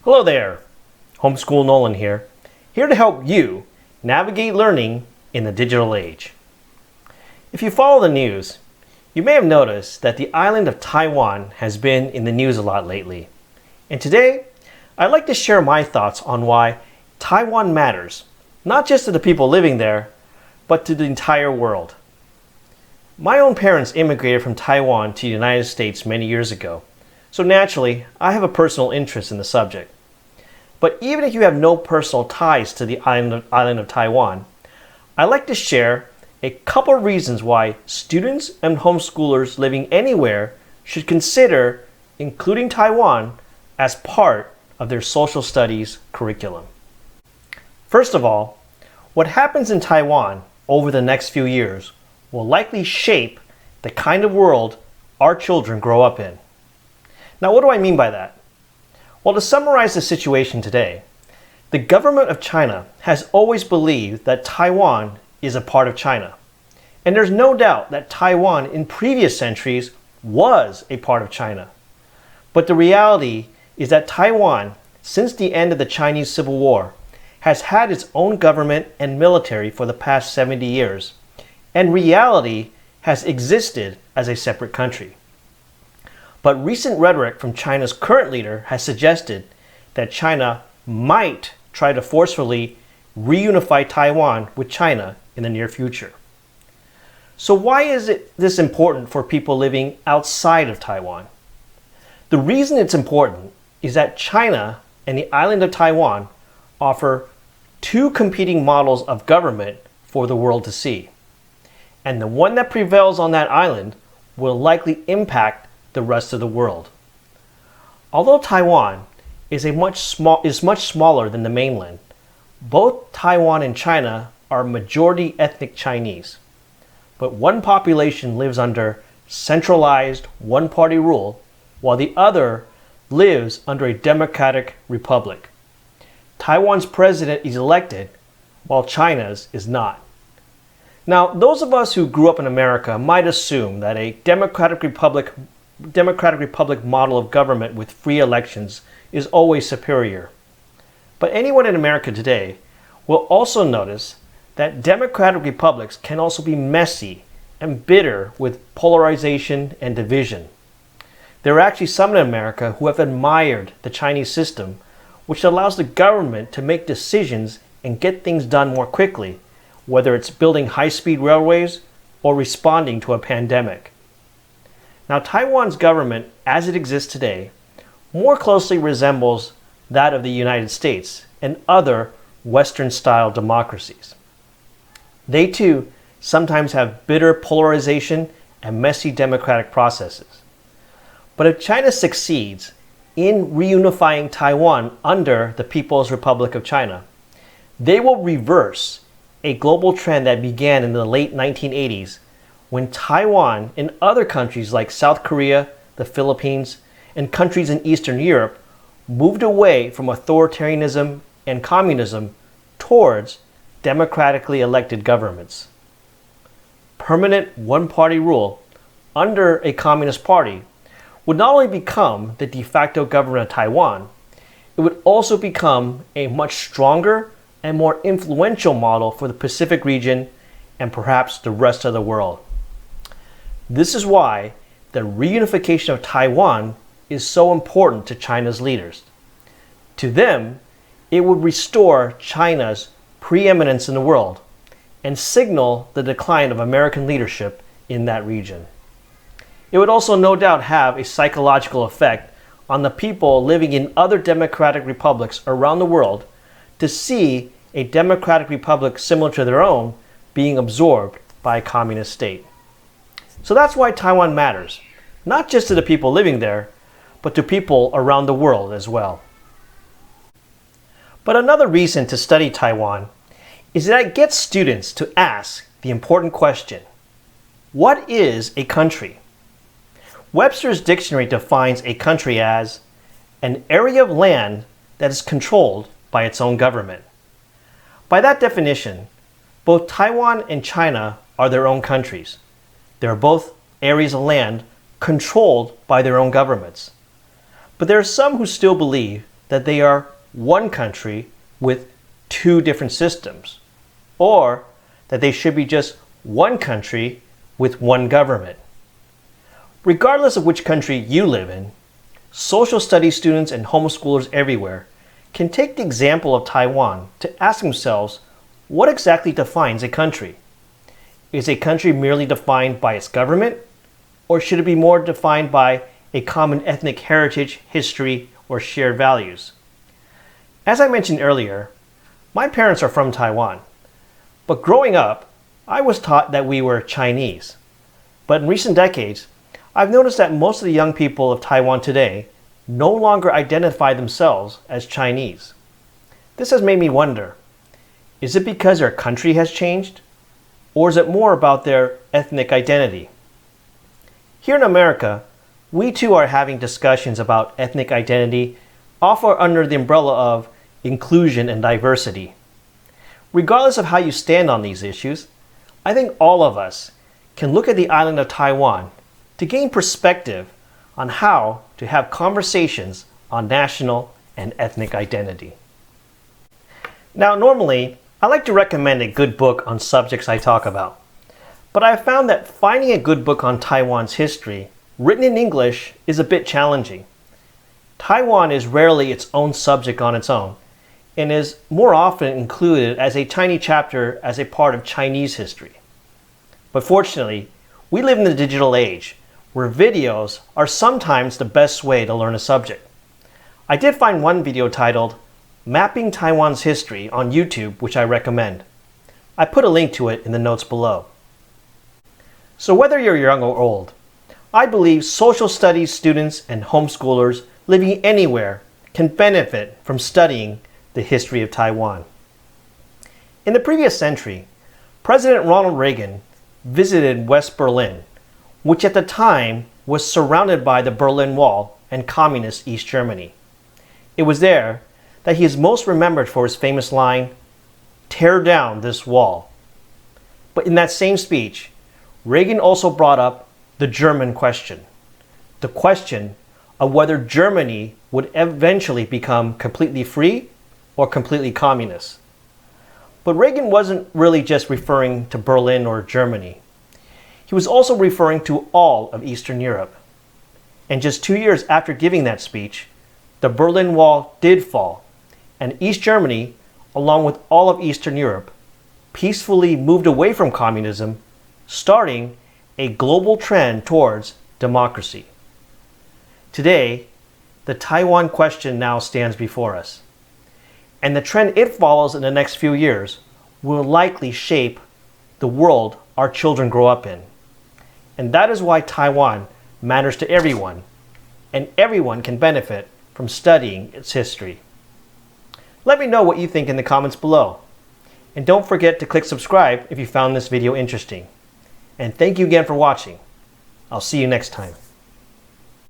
Hello there, Homeschool Nolan here to help you navigate learning in the digital age. If you follow the news, you may have noticed that the island of Taiwan has been in the news a lot lately. And today, I'd like to share my thoughts on why Taiwan matters, not just to the people living there, but to the entire world. My own parents immigrated from Taiwan to the United States many years ago, so naturally, I have a personal interest in the subject. But even if you have no personal ties to the island of Taiwan, I'd like to share a couple of reasons why students and homeschoolers living anywhere should consider including Taiwan as part of their social studies curriculum. First of all, what happens in Taiwan over the next few years will likely shape the kind of world our children grow up in. Now, what do I mean by that? Well, to summarize the situation today, the government of China has always believed that Taiwan is a part of China. And there's no doubt that Taiwan in previous centuries was a part of China. But the reality is that Taiwan, since the end of the Chinese Civil War, has had its own government and military for the past 70 years, and reality has existed as a separate country. But recent rhetoric from China's current leader has suggested that China might try to forcefully reunify Taiwan with China in the near future. So why is this important for people living outside of Taiwan? The reason it's important is that China and the island of Taiwan offer two competing models of government for the world to see. And the one that prevails on that island will likely impact the rest of the world. Although Taiwan is much smaller than the mainland, both Taiwan and China are majority ethnic Chinese. But one population lives under centralized one-party rule, while the other lives under a democratic republic. Taiwan's president is elected, while China's is not. Now, those of us who grew up in America might assume that a democratic republic model of government with free elections is always superior. But anyone in America today will also notice that democratic republics can also be messy and bitter with polarization and division. There are actually some in America who have admired the Chinese system, which allows the government to make decisions and get things done more quickly, whether it's building high-speed railways or responding to a pandemic. Now, Taiwan's government, as it exists today, more closely resembles that of the United States and other Western-style democracies. They too sometimes have bitter polarization and messy democratic processes. But if China succeeds in reunifying Taiwan under the People's Republic of China, they will reverse a global trend that began in the late 1980s when Taiwan and other countries like South Korea, the Philippines, and countries in Eastern Europe moved away from authoritarianism and communism towards democratically elected governments. Permanent one-party rule under a communist party would not only become the de facto government of Taiwan, it would also become a much stronger and more influential model for the Pacific region and perhaps the rest of the world. This is why the reunification of Taiwan is so important to China's leaders. To them, it would restore China's preeminence in the world and signal the decline of American leadership in that region. It would also no doubt have a psychological effect on the people living in other democratic republics around the world to see a democratic republic similar to their own being absorbed by a communist state. So that's why Taiwan matters, not just to the people living there, but to people around the world as well. But another reason to study Taiwan is that it gets students to ask the important question, what is a country? Webster's dictionary defines a country as an area of land that is controlled by its own government. By that definition, both Taiwan and China are their own countries. They are both areas of land controlled by their own governments. But there are some who still believe that they are one country with two different systems, or that they should be just one country with one government. Regardless of which country you live in, social studies students and homeschoolers everywhere can take the example of Taiwan to ask themselves, what exactly defines a country? Is a country merely defined by its government, or should it be more defined by a common ethnic heritage, history, or shared values? As I mentioned earlier, my parents are from Taiwan, but growing up, I was taught that we were Chinese. But in recent decades, I've noticed that most of the young people of Taiwan today no longer identify themselves as Chinese. This has made me wonder, is it because their country has changed? Or is it more about their ethnic identity? Here in America, we too are having discussions about ethnic identity, often under the umbrella of inclusion and diversity. Regardless of how you stand on these issues, I think all of us can look at the island of Taiwan to gain perspective on how to have conversations on national and ethnic identity. Now, normally, I like to recommend a good book on subjects I talk about, but I've found that finding a good book on Taiwan's history, written in English, is a bit challenging. Taiwan is rarely its own subject on its own, and is more often included as a tiny chapter as a part of Chinese history. But fortunately, we live in the digital age, where videos are sometimes the best way to learn a subject. I did find one video titled Mapping Taiwan's History on YouTube, which I recommend. I put a link to it in the notes below. So whether you're young or old, I believe social studies students and homeschoolers living anywhere can benefit from studying the history of Taiwan. In the previous century, President Ronald Reagan visited West Berlin, which at the time was surrounded by the Berlin Wall and communist East Germany. It was there that he is most remembered for his famous line, "Tear down this wall." But in that same speech, Reagan also brought up the German question, the question of whether Germany would eventually become completely free or completely communist. But Reagan wasn't really just referring to Berlin or Germany. He was also referring to all of Eastern Europe. And just 2 years after giving that speech, the Berlin Wall did fall, and East Germany, along with all of Eastern Europe, peacefully moved away from communism, starting a global trend towards democracy. Today, the Taiwan question now stands before us, and the trend it follows in the next few years will likely shape the world our children grow up in. And that is why Taiwan matters to everyone, and everyone can benefit from studying its history. Let me know what you think in the comments below. And don't forget to click subscribe if you found this video interesting. And thank you again for watching. I'll see you next time.